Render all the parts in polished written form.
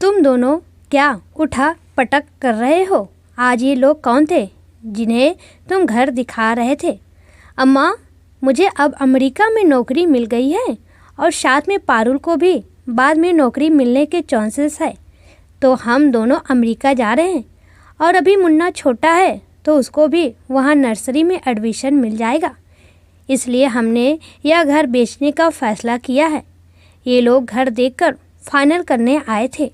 तुम दोनों क्या उठा पटक कर रहे हो? आज ये लोग कौन थे जिन्हें तुम घर दिखा रहे थे? अम्मा, मुझे अब अमेरिका में नौकरी मिल गई है और साथ में पारुल को भी बाद में नौकरी मिलने के चांसेस है, तो हम दोनों अमेरिका जा रहे हैं। और अभी मुन्ना छोटा है तो उसको भी वहाँ नर्सरी में एडमिशन मिल जाएगा, इसलिए हमने यह घर बेचने का फैसला किया है। ये लोग घर देखकर फाइनल करने आए थे।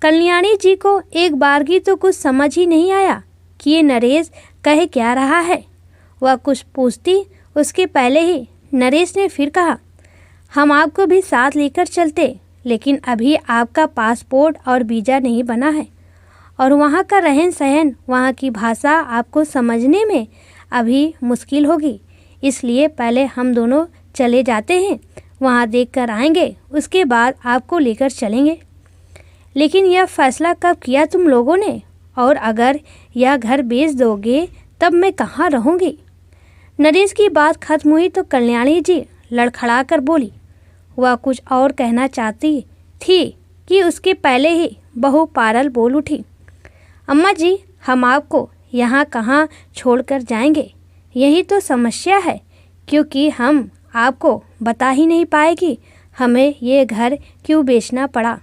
कल्याणी जी को एक बार की तो कुछ समझ ही नहीं आया कि ये नरेश कह क्या रहा है। वह कुछ पूछती उसके पहले ही नरेश ने फिर कहा, हम आपको भी साथ लेकर चलते, लेकिन अभी आपका पासपोर्ट और वीज़ा नहीं बना है और वहाँ का रहन सहन, वहाँ की भाषा आपको समझने में अभी मुश्किल होगी, इसलिए पहले हम दोनों चले जाते हैं, वहाँ देखकर आएंगे, उसके बाद आपको लेकर चलेंगे। लेकिन यह फैसला कब किया तुम लोगों ने? और अगर यह घर बेच दोगे तब मैं कहाँ रहूँगी? नरेश की बात खत्म हुई तो कल्याणी जी लड़खड़ा कर बोली। वह कुछ और कहना चाहती थी कि उसके पहले ही बहू पारल बोल उठी, अम्मा जी, हम आपको यहाँ कहाँ छोड़कर जाएंगे? यही तो समस्या है, क्योंकि हम आपको बता ही नहीं पाए कि हमें ये घर क्यों बेचना पड़ा।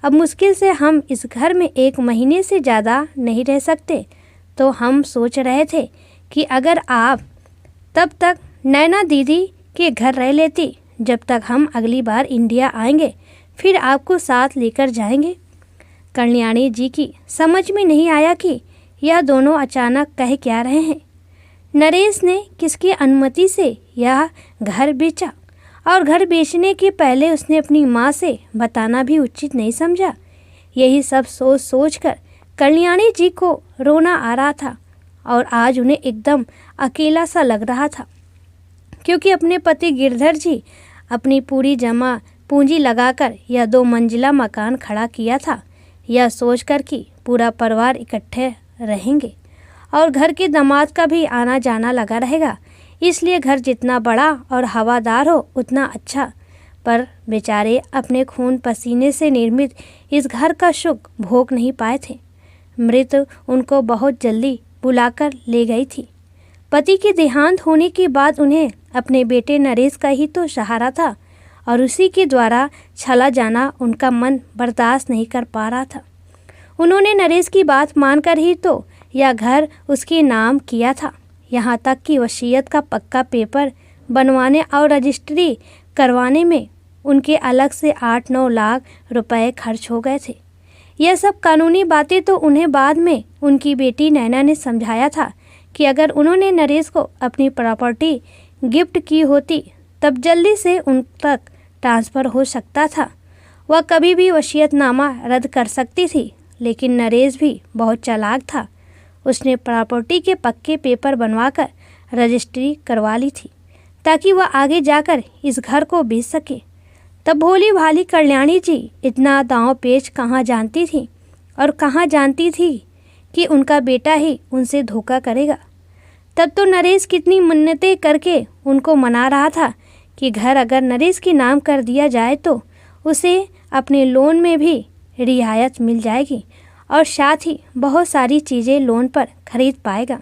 अब मुश्किल से हम इस घर में 1 महीने से ज़्यादा नहीं रह सकते, तो हम सोच रहे थे कि अगर आप तब तक नैना दीदी के घर रह लेती, जब तक हम अगली बार इंडिया आएंगे, फिर आपको साथ लेकर जाएंगे। कल्याणी जी की समझ में नहीं आया कि यह दोनों अचानक कह क्या रहे हैं। नरेश ने किसकी अनुमति से यह घर बेचा और घर बेचने के पहले उसने अपनी माँ से बताना भी उचित नहीं समझा। यही सब सोच सोच कर कल्याणी जी को रोना आ रहा था और आज उन्हें एकदम अकेला सा लग रहा था, क्योंकि अपने पति गिरधर जी अपनी पूरी जमा पूंजी लगाकर यह 2 मंजिला मकान खड़ा किया था, यह सोचकर कि पूरा परिवार इकट्ठे रहेंगे और घर के दामाद का भी आना जाना लगा रहेगा, इसलिए घर जितना बड़ा और हवादार हो उतना अच्छा। पर बेचारे अपने खून पसीने से निर्मित इस घर का सुख भोग नहीं पाए थे। मृत्यु उनको बहुत जल्दी बुलाकर ले गई थी। पति के देहांत होने के बाद उन्हें अपने बेटे नरेश का ही तो सहारा था और उसी के द्वारा चला जाना उनका मन बर्दाश्त नहीं कर पा रहा था। उन्होंने नरेश की बात मानकर ही तो यह घर उसके नाम किया था। यहाँ तक कि वसीयत का पक्का पेपर बनवाने और रजिस्ट्री करवाने में उनके अलग से 8-9 लाख रुपए खर्च हो गए थे। यह सब कानूनी बातें तो उन्हें बाद में उनकी बेटी नैना ने समझाया था कि अगर उन्होंने नरेश को अपनी प्रॉपर्टी गिफ्ट की होती तब जल्दी से उन तक ट्रांसफ़र हो सकता था। वह कभी भी वसीयतनामा रद्द कर सकती थी, लेकिन नरेश भी बहुत चालाक था। उसने प्रॉपर्टी के पक्के पेपर बनवाकर रजिस्ट्री करवा ली थी ताकि वह आगे जाकर इस घर को बेच सके। तब भोली भाली कल्याणी जी इतना दांव पेच कहाँ जानती थी और कहाँ जानती थी कि उनका बेटा ही उनसे धोखा करेगा। तब तो नरेश कितनी मन्नतें करके उनको मना रहा था कि घर अगर नरेश के नाम कर दिया जाए तो उसे अपने लोन में भी रियायत मिल जाएगी और साथ ही बहुत सारी चीज़ें लोन पर खरीद पाएगा।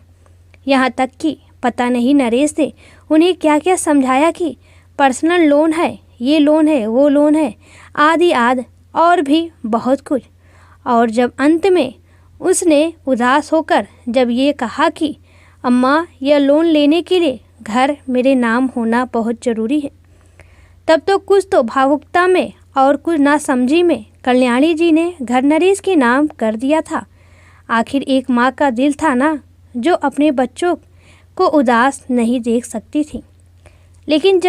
यहाँ तक कि पता नहीं नरेश ने उन्हें क्या क्या समझाया कि पर्सनल लोन है, ये लोन है, वो लोन है, आदि आदि और भी बहुत कुछ। और जब अंत में उसने उदास होकर जब ये कहा कि अम्मा, यह लोन लेने के लिए घर मेरे नाम होना बहुत ज़रूरी है, तब तो कुछ तो भावुकता में और कुछ नासमझी में कल्याणी जी ने घर नरेश के नाम कर दिया था। आखिर एक माँ का दिल था ना, जो अपने बच्चों को उदास नहीं देख सकती थी। लेकिन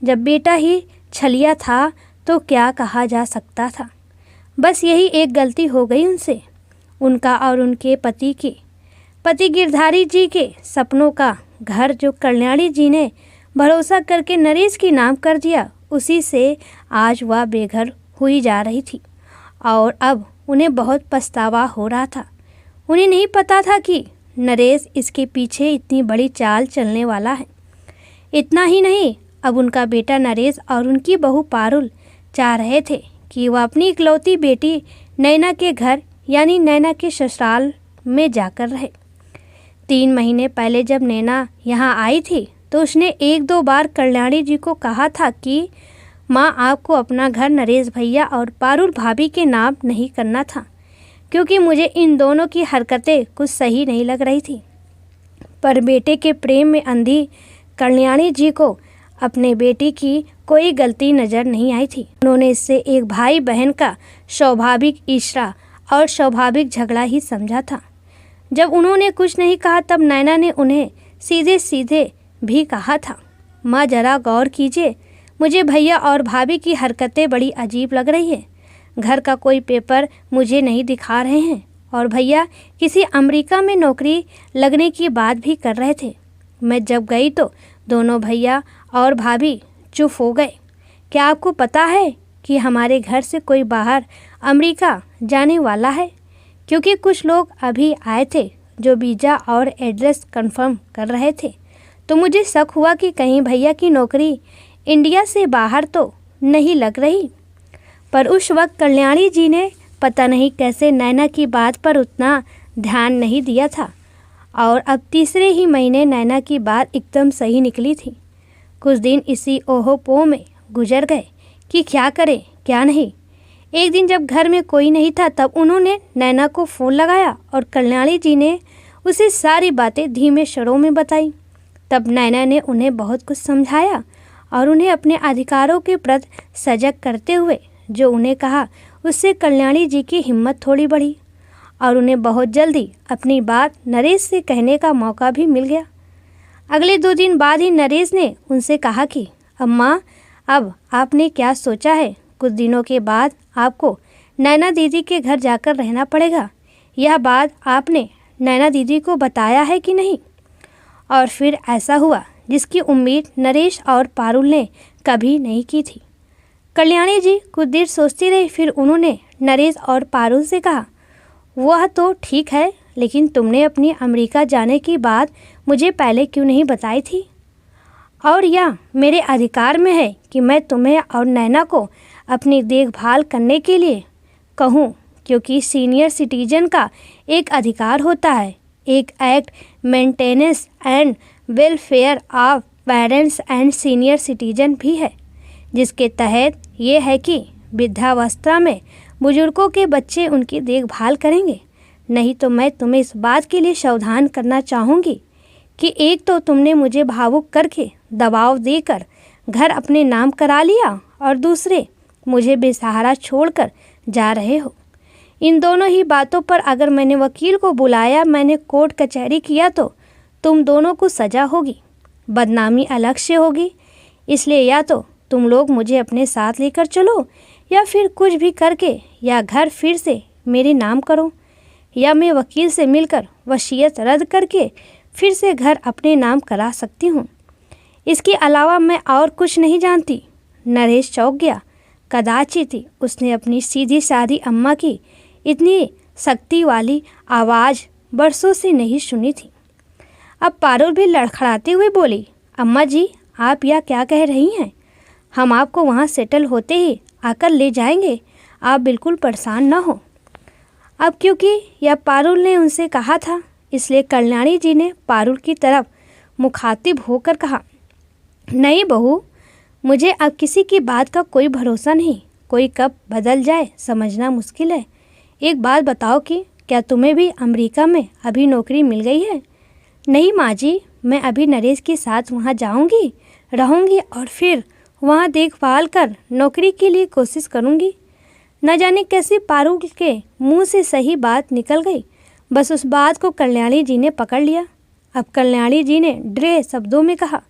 जब बेटा ही छलिया था तो क्या कहा जा सकता था। बस यही एक गलती हो गई उनसे, उनका और उनके पति गिरधारी जी के सपनों का घर जो कल्याणी जी ने भरोसा करके नरेश के नाम कर दिया, उसी से आज वह बेघर हुई जा रही थी और अब उन्हें बहुत पछतावा हो रहा था। उन्हें नहीं पता था कि नरेश इसके पीछे इतनी बड़ी चाल चलने वाला है। इतना ही नहीं, अब उनका बेटा नरेश और उनकी बहू पारुल चाह रहे थे कि वह अपनी इकलौती बेटी नैना के घर यानी नैना के ससुराल में जाकर रहे। 3 महीने पहले जब नैना यहाँ आई थी तो उसने 1-2 बार कल्याणी जी को कहा था कि माँ, आपको अपना घर नरेश भैया और पारुल भाभी के नाम नहीं करना था, क्योंकि मुझे इन दोनों की हरकतें कुछ सही नहीं लग रही थी। पर बेटे के प्रेम में अंधी कल्याणी जी को अपने बेटी की कोई गलती नज़र नहीं आई थी। उन्होंने इससे एक भाई बहन का स्वाभाविक ईर्ष्या और स्वाभाविक झगड़ा ही समझा था। जब उन्होंने कुछ नहीं कहा तब नैना ने उन्हें सीधे सीधे भी कहा था, माँ ज़रा गौर कीजिए, मुझे भैया और भाभी की हरकतें बड़ी अजीब लग रही है। घर का कोई पेपर मुझे नहीं दिखा रहे हैं और भैया किसी अमेरिका में नौकरी लगने की बात भी कर रहे थे। मैं जब गई तो दोनों भैया और भाभी चुप हो गए। क्या आपको पता है कि हमारे घर से कोई बाहर अमेरिका जाने वाला है? क्योंकि कुछ लोग अभी आए थे जो वीज़ा और एड्रेस कंफर्म कर रहे थे, तो मुझे शक हुआ कि कहीं भैया की नौकरी इंडिया से बाहर तो नहीं लग रही। पर उस वक्त कल्याणी जी ने पता नहीं कैसे नैना की बात पर उतना ध्यान नहीं दिया था और अब तीसरे ही महीने नैना की बात एकदम सही निकली थी। कुछ दिन इसी ओहो-पोह में गुजर गए कि क्या करें क्या नहीं। एक दिन जब घर में कोई नहीं था तब उन्होंने नैना को फ़ोन लगाया और कल्याणी जी ने उसे सारी बातें धीमे स्वरों में बताई। तब नैना ने उन्हें बहुत कुछ समझाया और उन्हें अपने अधिकारों के प्रति सजग करते हुए जो उन्हें कहा, उससे कल्याणी जी की हिम्मत थोड़ी बढ़ी और उन्हें बहुत जल्दी अपनी बात नरेश से कहने का मौका भी मिल गया। अगले 2 दिन बाद ही नरेश ने उनसे कहा कि अम्मा, अब आपने क्या सोचा है? कुछ दिनों के बाद आपको नैना दीदी के घर जाकर रहना पड़ेगा। यह बात आपने नैना दीदी को बताया है कि नहीं? और फिर ऐसा हुआ जिसकी उम्मीद नरेश और पारुल ने कभी नहीं की थी। कल्याणी जी कुछ देर सोचती रही, फिर उन्होंने नरेश और पारुल से कहा, वह तो ठीक है, लेकिन तुमने अपनी अमेरिका जाने की बात मुझे पहले क्यों नहीं बताई थी? और यह मेरे अधिकार में है कि मैं तुम्हें और नैना को अपनी देखभाल करने के लिए कहूँ, क्योंकि सीनियर सिटीजन का एक अधिकार होता है। एक act maintenance and welfare of parents and senior citizen भी है, जिसके तहत ये है कि वृद्धावस्था में बुजुर्गों के बच्चे उनकी देखभाल करेंगे। नहीं तो मैं तुम्हें इस बात के लिए सावधान करना चाहूँगी कि एक तो तुमने मुझे भावुक करके दबाव देकर घर अपने नाम करा लिया और दूसरे मुझे बेसहारा छोड़कर जा रहे हो। इन दोनों ही बातों पर अगर मैंने वकील को बुलाया, मैंने कोर्ट कचहरी किया तो तुम दोनों को सज़ा होगी, बदनामी अलग से होगी। इसलिए या तो तुम लोग मुझे अपने साथ लेकर चलो या फिर कुछ भी करके या घर फिर से मेरे नाम करो, या मैं वकील से मिलकर वसीयत रद्द करके फिर से घर अपने नाम करा सकती हूँ। इसके अलावा मैं और कुछ नहीं जानती। नरेश चौंक गया। कदाचित ही उसने अपनी सीधी सादी अम्मा की इतनी सख्ती वाली आवाज़ बरसों से नहीं सुनी थी। अब पारुल भी लड़खड़ाते हुए बोली, अम्मा जी, आप यह क्या कह रही हैं? हम आपको वहाँ सेटल होते ही आकर ले जाएंगे, आप बिल्कुल परेशान न हो। अब क्योंकि यह पारुल ने उनसे कहा था, इसलिए कल्याणी जी ने पारुल की तरफ मुखातिब होकर कहा, नहीं बहू, मुझे अब किसी की बात का कोई भरोसा नहीं। कोई कब बदल जाए समझना मुश्किल है। एक बात बताओ कि क्या तुम्हें भी अमेरिका में अभी नौकरी मिल गई है? नहीं माँ जी, मैं अभी नरेश के साथ वहाँ जाऊँगी, रहूँगी और फिर वहाँ देखभाल कर नौकरी के लिए कोशिश करूँगी। न जाने कैसे पारुल के मुंह से सही बात निकल गई। बस उस बात को कल्याणी जी ने पकड़ लिया। अब कल्याणी जी ने डरे शब्दों में कहा,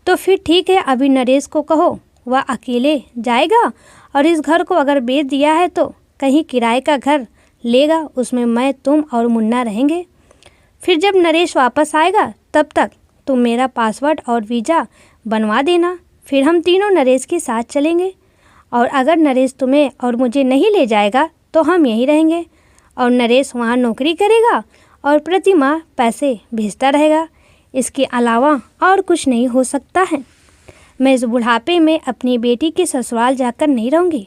तो फिर ठीक है, अभी नरेश को कहो वह अकेले जाएगा और इस घर को अगर बेच दिया है तो कहीं किराए का घर लेगा, उसमें मैं, तुम और मुन्ना रहेंगे। फिर जब नरेश वापस आएगा तब तक तुम मेरा पासवर्ड और वीज़ा बनवा देना, फिर हम तीनों नरेश के साथ चलेंगे। और अगर नरेश तुम्हें और मुझे नहीं ले जाएगा तो हम यहीं रहेंगे और नरेश वहाँ नौकरी करेगा और प्रति माह पैसे भेजता रहेगा। इसके अलावा और कुछ नहीं हो सकता है। मैं इस बुढ़ापे में अपनी बेटी के ससुराल जाकर नहीं रहूँगी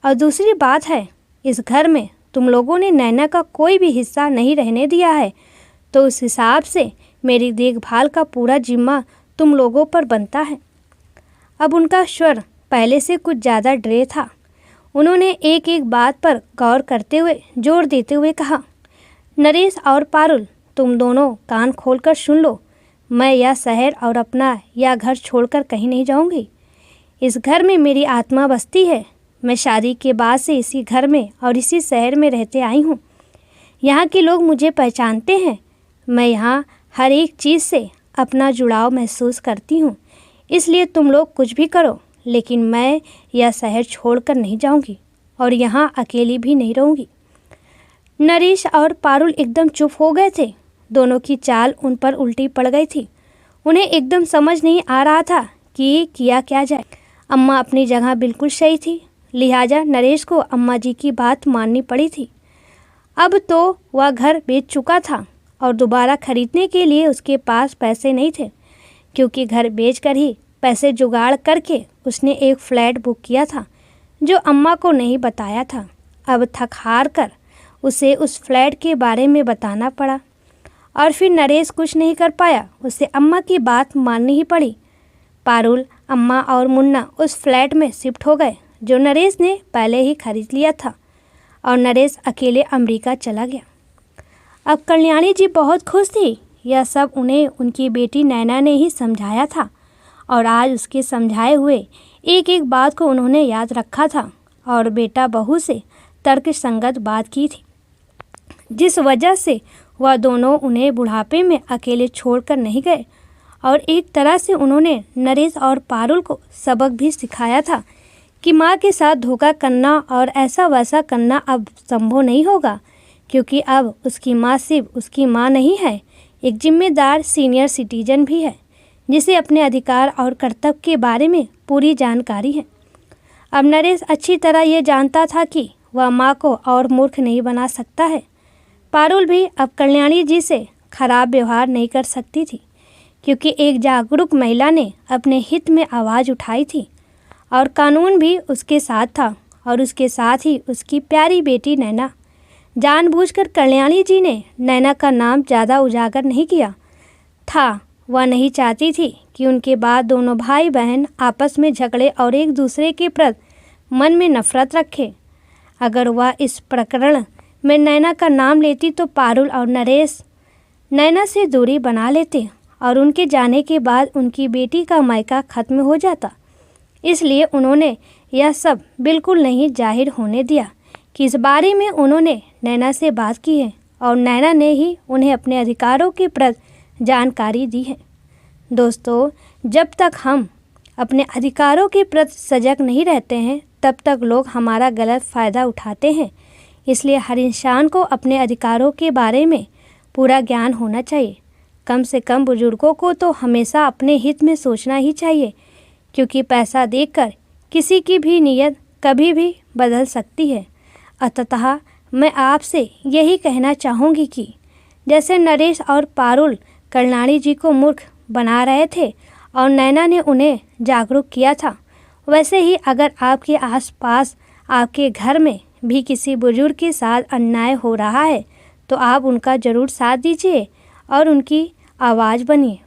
और दूसरी बात है, इस घर में तुम लोगों ने नैना का कोई भी हिस्सा नहीं रहने दिया है, तो उस हिसाब से मेरी देखभाल का पूरा जिम्मा तुम लोगों पर बनता है। अब उनका स्वर पहले से कुछ ज़्यादा ड्रे था। उन्होंने एक एक बात पर गौर करते हुए जोर देते हुए कहा, नरेश और पारुल, तुम दोनों कान खोलकर सुन लो। मैं यह शहर और अपना यह घर छोड़कर कहीं नहीं जाऊंगी। इस घर में मेरी आत्मा बसती है। मैं शादी के बाद से इसी घर में और इसी शहर में रहते आई हूँ। यहाँ के लोग मुझे पहचानते हैं। मैं यहाँ हर एक चीज़ से अपना जुड़ाव महसूस करती हूँ। इसलिए तुम लोग कुछ भी करो, लेकिन मैं यह शहर छोड़कर नहीं जाऊँगी और यहाँ अकेली भी नहीं रहूँगी। नरेश और पारुल एकदम चुप हो गए थे। दोनों की चाल उन पर उल्टी पड़ गई थी। उन्हें एकदम समझ नहीं आ रहा था कि किया क्या जाए। अम्मा अपनी जगह बिल्कुल सही थी, लिहाजा नरेश को अम्मा जी की बात माननी पड़ी थी। अब तो वह घर बेच चुका था और दोबारा खरीदने के लिए उसके पास पैसे नहीं थे, क्योंकि घर बेचकर ही पैसे जुगाड़ करके उसने एक फ्लैट बुक किया था जो अम्मा को नहीं बताया था। अब थक हार कर उसे उस फ्लैट के बारे में बताना पड़ा और फिर नरेश कुछ नहीं कर पाया, उसे अम्मा की बात माननी ही पड़ी। पारुल, अम्मा और मुन्ना उस फ्लैट में शिफ्ट हो गए जो नरेश ने पहले ही खरीद लिया था और नरेश अकेले अमेरिका चला गया। अब कल्याणी जी बहुत खुश थी। यह सब उन्हें उनकी बेटी नैना ने ही समझाया था और आज उसके समझाए हुए एक एक बात को उन्होंने याद रखा था और बेटा बहू से तर्कसंगत बात की थी, जिस वजह से वह दोनों उन्हें बुढ़ापे में अकेले छोड़कर नहीं गए। और एक तरह से उन्होंने नरेश और पारुल को सबक भी सिखाया था कि माँ के साथ धोखा करना और ऐसा वैसा करना अब संभव नहीं होगा, क्योंकि अब उसकी माँ सिर्फ उसकी माँ नहीं है, एक जिम्मेदार सीनियर सिटीजन भी है जिसे अपने अधिकार और कर्तव्य के बारे में पूरी जानकारी है। अब नरेश अच्छी तरह ये जानता था कि वह माँ को और मूर्ख नहीं बना सकता है। पारुल भी अब कल्याणी जी से खराब व्यवहार नहीं कर सकती थी, क्योंकि एक जागरूक महिला ने अपने हित में आवाज़ उठाई थी और कानून भी उसके साथ था और उसके साथ ही उसकी प्यारी बेटी नैना। जानबूझकर कल्याणी जी ने नैना का नाम ज़्यादा उजागर नहीं किया था। वह नहीं चाहती थी कि उनके बाद दोनों भाई बहन आपस में झगड़े और एक दूसरे के प्रति मन में नफरत रखें। अगर वह इस प्रकरण में नैना का नाम लेती तो पारुल और नरेश नैना से दूरी बना लेते और उनके जाने के बाद उनकी बेटी का मायका खत्म हो जाता। इसलिए उन्होंने यह सब बिल्कुल नहीं जाहिर होने दिया कि इस बारे में उन्होंने नैना से बात की है और नैना ने ही उन्हें अपने अधिकारों के प्रति जानकारी दी है। दोस्तों, जब तक हम अपने अधिकारों के प्रति सजग नहीं रहते हैं, तब तक लोग हमारा गलत फ़ायदा उठाते हैं। इसलिए हर इंसान को अपने अधिकारों के बारे में पूरा ज्ञान होना चाहिए। कम से कम बुजुर्गों को तो हमेशा अपने हित में सोचना ही चाहिए, क्योंकि पैसा देखकर किसी की भी नीयत कभी भी बदल सकती है। अतः मैं आपसे यही कहना चाहूँगी कि जैसे नरेश और पारुल कल्याणी जी को मूर्ख बना रहे थे और नैना ने उन्हें जागरूक किया था, वैसे ही अगर आपके आसपास आपके घर में भी किसी बुजुर्ग के साथ अन्याय हो रहा है तो आप उनका ज़रूर साथ दीजिए और उनकी आवाज़ बनिए।